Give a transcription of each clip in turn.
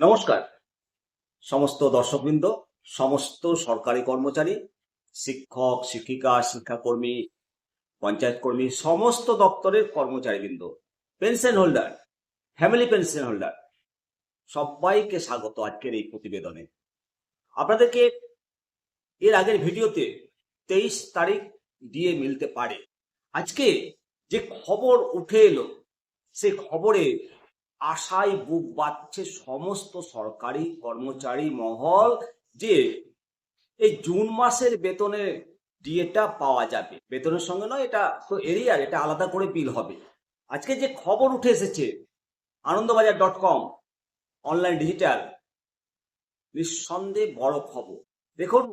নমস্কার সমস্ত দর্শকবৃন্দ, সমস্ত সরকারি কর্মচারী, শিক্ষক, শিক্ষিকা, শিক্ষাকর্মী, পঞ্চায়েত কর্মী, সমস্ত দপ্তরের কর্মচারীবৃন্দ, pension holder, family pension holder, সবাইকে স্বাগত আজকের এই প্রতিবেদনে। আপনাদেরকে এর আগের ভিডিওতে 23 তারিখ দিয়ে মিলতে পারে। আজকে যে খবর উঠে এলো, সে খবরে আশায় বুক বাঁধছে সমস্ত সরকারি কর্মচারী মহল যে এই জুন মাসের বেতনের ডিএটা পাওয়া যাবে। বেতনের সঙ্গে নয়, এটা তো এরিয়ার, এটা আলাদা করে বিল হবে। আজকে যে খবর উঠে এসেছে আনন্দবাজার.com অনলাইন ডিজিটাল, নিঃসন্দেহে বড় খবর। দেখুন,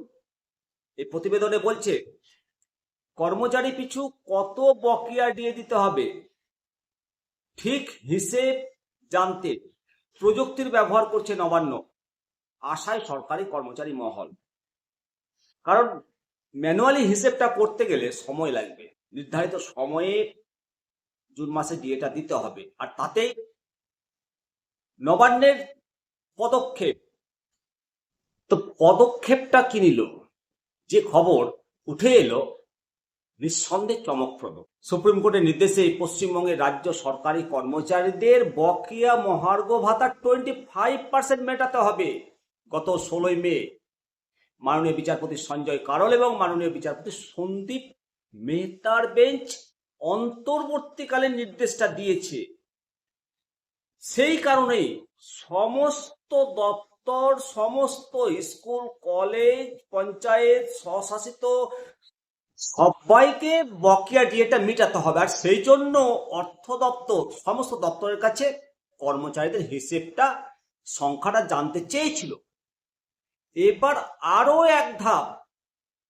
এই প্রতিবেদনে বলছে কর্মচারী পিছু কত বকেয়া দিয়ে দিতে হবে ঠিক হিসেব জানতে প্রযুক্তির ব্যবহার করছে নবান্ন, আশায় সরকারি কর্মচারী মহল। কারণ ম্যানুয়ালি হিসেবটা করতে গেলে সময় লাগবে, নির্ধারিত সময়ে জুন মাসে ডিএটা দিতে হবে। আর তাতে নবান্নের পদক্ষেপ, তো পদক্ষেপটা কি নিল, যে খবর উঠে এলো নিঃসন্দেহে চমকপ্রদ। সুপ্রিম কোর্টের নির্দেশে পশ্চিমবঙ্গের রাজ্য সরকারি কর্মচারীদের বকেয়া মহার্ঘ ভাতা 25% মেটাতে হবে। গত 16 মে মাননীয় বিচারপতি সঞ্জয় কারোল এবং মাননীয় বিচারপতি সন্দীপ মেহতার বেঞ্চ অন্তর্বর্তীকালীন নির্দেশটা দিয়েছে। সেই কারণেই সমস্ত দপ্তর, সমস্ত স্কুল, কলেজ, পঞ্চায়েত, স্বশাসিত সবাইকে বকেয়া ডিএটা মেটাতে হবে। আর সেই জন্য অর্থ দপ্তর সমস্ত দপ্তরের কাছে কর্মচারীদের হিসেবটা, সংখ্যাটা জানতে চেয়েছিল। এবার আরো এক ধাপ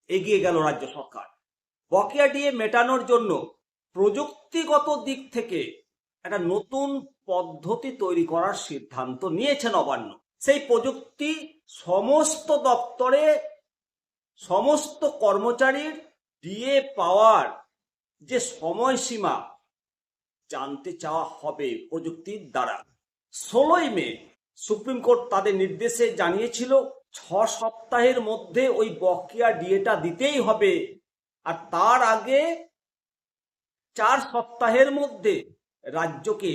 এগিয়ে গেল রাজ্য সরকার। বকেয়া ডিএ মেটানোর জন্য প্রযুক্তিগত দিক থেকে একটা নতুন পদ্ধতি তৈরি করার সিদ্ধান্ত নিয়েছে নবান্ন। সেই প্রযুক্তি সমস্ত দপ্তরে সমস্ত কর্মচারীর ডিএ পাওয়ার যে সময়সীমা জানতে চাওয়া হবে প্রযুক্তির দ্বারা। 16 মে সুপ্রিম কোর্ট তাদের নির্দেশে জানিয়েছিল 6 সপ্তাহের মধ্যে ওই বকেয়া ডিএটা দিতেই হবে। আর তার আগে 4 সপ্তাহের মধ্যে রাজ্যকে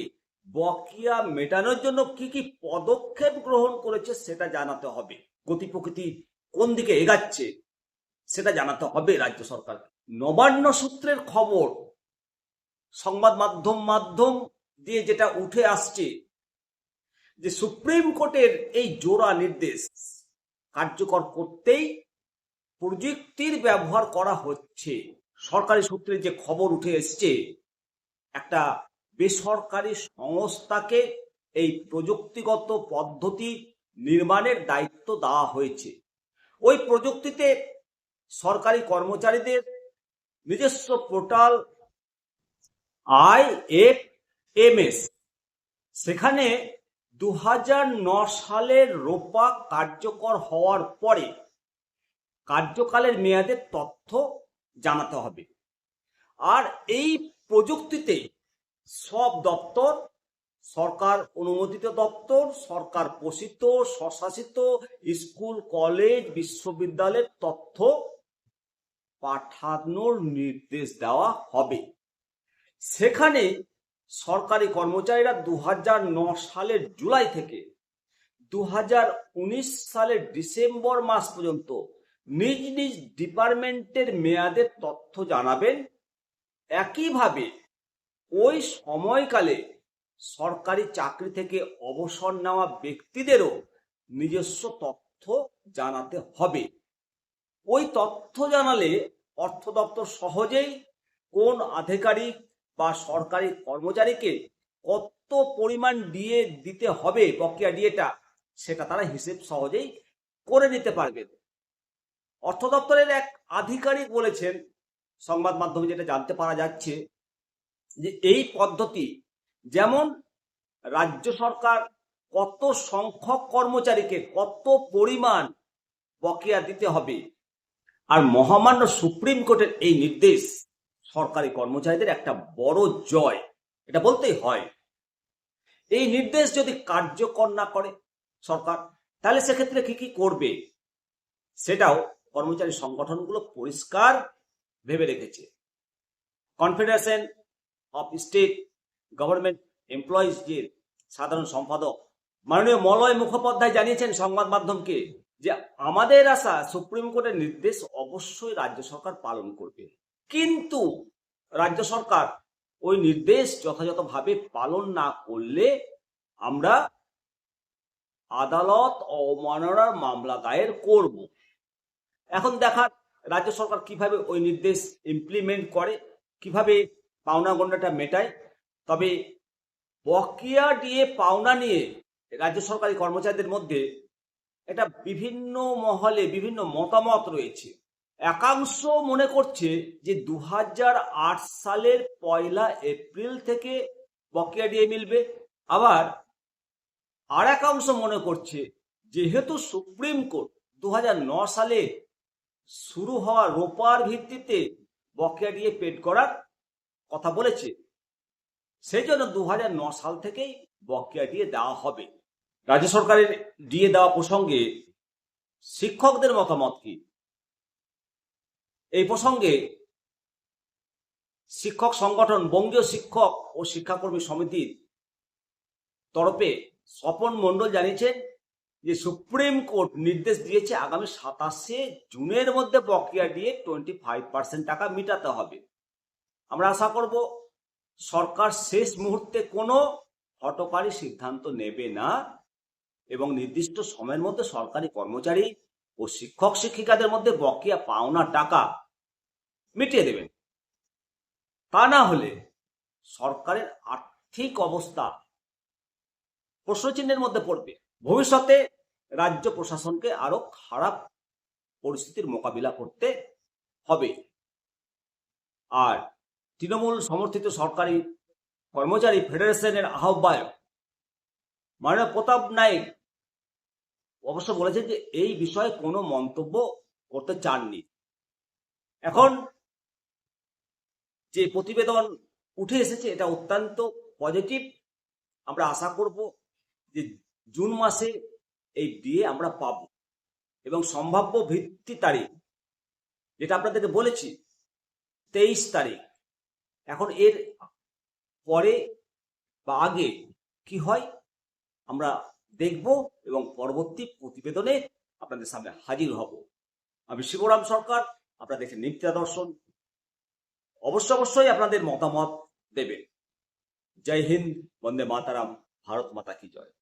বকেয়া মেটানোর জন্য কি কি পদক্ষেপ গ্রহণ করেছে সেটা জানাতে হবে। গতি প্রকৃতি কোন দিকে এগাচ্ছে সেটা জানাতে হবে রাজ্য সরকার। নবান্ন সূত্রের খবর, সংবাদ মাধ্যম দিয়ে যেটা উঠে আসছে, যে সুপ্রিম কোর্টের এই জোড়া নির্দেশ কার্যকর করতেই প্রযুক্তির ব্যবহার করা হচ্ছে। সরকারি সূত্রে যে খবর উঠে এসছে, একটা বেসরকারি সংস্থাকে এই প্রযুক্তিগত পদ্ধতি নির্মাণের দায়িত্ব দেওয়া হয়েছে। ওই প্রযুক্তিতে সরকারি কর্মচারীদের নিজস্ব পোর্টাল IFMS, সেখানে 2009 সালের রোপা কার্যকর হওয়ার পরে কার্যকালের মেয়াদের তথ্য জানাতে হবে। আর এই প্রযুক্তিতে সব দপ্তর, সরকার অনুমোদিত দপ্তর, সরকার পোষিত স্বশাসিত স্কুল, কলেজ, বিশ্ববিদ্যালয়ের তথ্য পাঠানোর নির্দেশ দেওয়া হবে। সেখানে সরকারি কর্মচারীরা 2009 সালের জুলাই থেকে 2019 সালের ডিসেম্বর মাস পর্যন্ত নিজ নিজ ডিপার্টমেন্টের মেয়াদের তথ্য জানাবেন। একইভাবে ওই সময়কালে সরকারি চাকরি থেকে অবসর নেওয়া ব্যক্তিদেরও নিজস্ব তথ্য জানাতে হবে। ওই তথ্য জানালে অর্থ দপ্তর সহজেই কোন আধিকারিক বা সরকারি কর্মচারীকে কত পরিমাণ ডিএ দিতে হবে, বকেয়া ডিএটা, সেটা তারা হিসেব সহজেই করে নিতে পারবেন। অর্থ দপ্তরের এক আধিকারিক বলেছেন, সংবাদ মাধ্যমে যেটা জানতে পারা যাচ্ছে, যে এই পদ্ধতি যেমন রাজ্য সরকার কত সংখ্যক কর্মচারীকে কত পরিমাণ বকেয়া দিতে হবে, আর মহামান্য সুপ্রিম কোর্টের এই নির্দেশ সরকারি কর্মচারীদের একটা বড় জয়, এটা বলতেই হয়। এই নির্দেশ যদি কার্যকর না করে সরকার। তাহলে সেক্ষেত্রে কি কি করবে সেটাও কর্মচারী সংগঠনগুলো পরিষ্কার ভেবে রেখেছে। কনফেডারেশন অফ স্টেট গভর্নমেন্ট এমপ্লয়িজের সাধারণ সম্পাদক মাননীয় মলয় মুখোপাধ্যায় জানিয়েছেন সংবাদ মাধ্যমকে যে আমাদের আশা সুপ্রিম কোর্টের নির্দেশ অবশ্যই রাজ্য সরকার পালন করবে, কিন্তু রাজ্য সরকার ওই নির্দেশ যথাযথভাবে পালন না করলে আমরা আদালত অবমাননার মামলা দায়ের করব। এখন দেখার রাজ্য সরকার কিভাবে ওই নির্দেশ ইমপ্লিমেন্ট করে, কিভাবে পাওনা গণ্ডাটা মেটায়। তবে বকেয়া দিয়ে পাওনা নিয়ে রাজ্য সরকারি কর্মচারীদের মধ্যে এটা বিভিন্ন মহলে বিভিন্ন মতামত রয়েছে। একাংশ মনে করছে যে 2008 সালের 1 এপ্রিল থেকে বকেয়া দিয়ে মিলবে, আবার আর একাংশ মনে করছে যেহেতু সুপ্রিম কোর্ট 2009 সালে শুরু হওয়া রোপার ভিত্তিতে বকেয়া দিয়ে পেড করার কথা বলেছে, সেই জন্য 2009 সাল থেকেই বকেয়া দিয়ে দেওয়া হবে। রাজ্য সরকারের দিয়ে দেওয়া প্রসঙ্গে শিক্ষকদের মতামত কি? এই প্রসঙ্গে শিক্ষক সংগঠন বঙ্গীয় শিক্ষক ও শিক্ষাকর্মী সমিতির তরফে স্বপন মণ্ডল জানিয়েছেন যে সুপ্রিম কোর্ট নির্দেশ দিয়েছে আগামী 27শে জুনের মধ্যে বকেয়া দিয়ে 25% টাকা মেটাতে হবে। আমরা আশা করব সরকার শেষ মুহূর্তে কোনো হঠকারী সিদ্ধান্ত নেবে না এবং নির্দিষ্ট সময়ের মধ্যে সরকারি কর্মচারী ও শিক্ষক শিক্ষিকাদের মধ্যে বকেয়া পাওনা টাকা মিটিয়ে দেবেন। তা না হলে সরকারের আর্থিক অবস্থা প্রশ্নচিহ্নের মধ্যে পড়বে। ভবিষ্যতে রাজ্য প্রশাসনকে আরো খারাপ পরিস্থিতির মোকাবিলা করতে হবে। আর তৃণমূল সমর্থিত সরকারি কর্মচারী ফেডারেশনের আহ্বায়ক মাননীয় প্রতাপ নায়েক অবশ্য বলেছেন যে এই বিষয়ে কোনো মন্তব্য করতে চাননি। এখন যে প্রতিবেদন উঠে এসেছে এটা অত্যন্ত পজিটিভ। আমরা আশা করব যে জুন মাসে এই ডিএ আমরা পাব এবং সম্ভাব্য ভিত্তি তারিখ যেটা আপনাদেরকে বলেছি 23 তারিখ। এখন এর পরে বা আগে কি হয় আমরা দেখব এবং পরবর্তী প্রতিবেদনে আপনাদের সামনে হাজির হব। আমি শিবরাম সরকার, আপনারা দেখছেন নিত্যা দর্শন। অবশ্যই আপনাদের মতামত দেবেন। জয় হিন্দ, বন্দে মাতারাম, ভারত মাতা কি জয়।